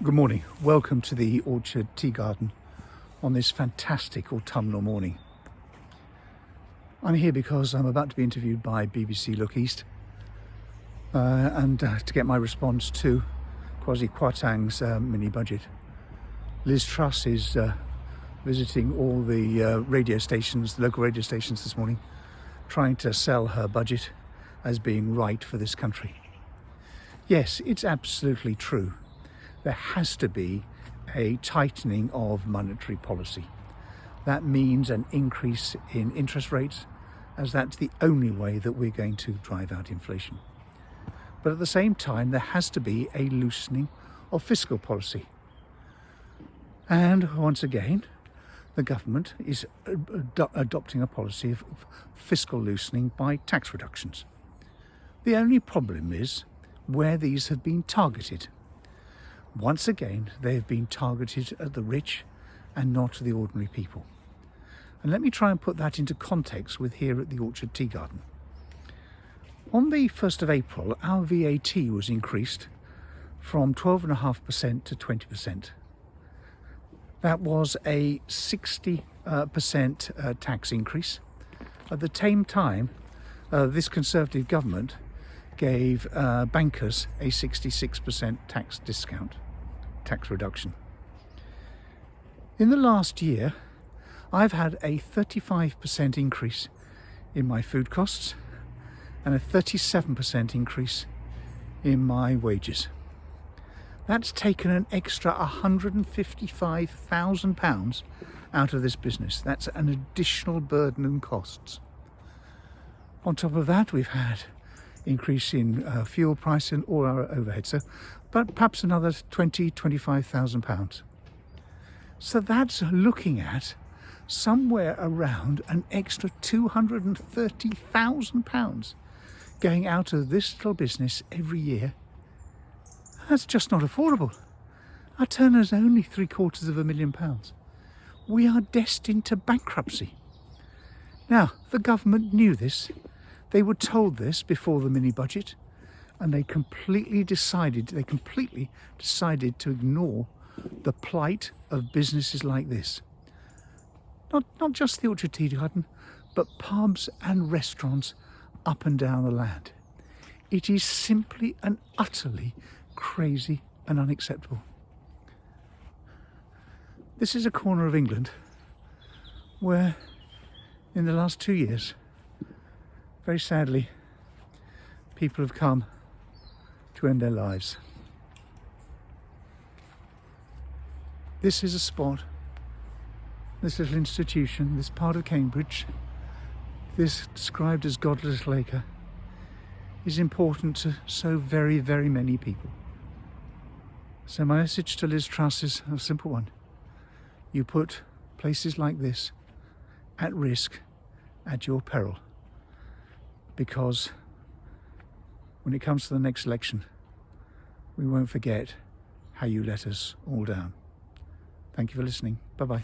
Good morning. Welcome to the Orchard Tea Garden on this fantastic autumnal morning. I'm here because I'm about to be interviewed by BBC Look East and to get my response to Kwasi Kwarteng's mini budget. Liz Truss is visiting all the radio stations, the local radio stations this morning, trying to sell her budget as being right for this country. Yes, it's absolutely true. There has to be a tightening of monetary policy. That means an increase in interest rates, as that's the only way that we're going to drive out inflation. But at the same time, there has to be a loosening of fiscal policy. And once again, the government is adopting a policy of fiscal loosening by tax reductions. The only problem is where these have been targeted. Once again, they have been targeted at the rich and not the ordinary people. And let me try and put that into context with here at the Orchard Tea Garden. On the 1st of April, our VAT was increased from 12.5% to 20%. That was a 60% tax increase. At the same time, this Conservative government gave bankers a 66% tax discount, tax reduction. In the last year, I've had a 35% increase in my food costs and a 37% increase in my wages. That's taken an extra £155,000 out of this business. That's an additional burden and costs. On top of that, we've had increase in fuel price and all our overheads, so but perhaps another £25,000. So that's looking at somewhere around an extra £230,000 going out of this little business every year. That's just not affordable. Our turnover is only £750,000. We are destined to bankruptcy. Now, the government knew this. They were told this before the mini budget, and they completely decided to ignore the plight of businesses like this. Not just the Orchard Tea Garden, but pubs and restaurants up and down the land. It is simply and utterly crazy and unacceptable. This is a corner of England where in the last 2 years, very sadly, people have come to end their lives. This is a spot, this little institution, this part of Cambridge, this described as godless Acre, is important to so very, very many people. So my message to Liz Truss is a simple one. You put places like this at risk at your peril. Because when it comes to the next election, we won't forget how you let us all down. Thank you for listening. Bye-bye.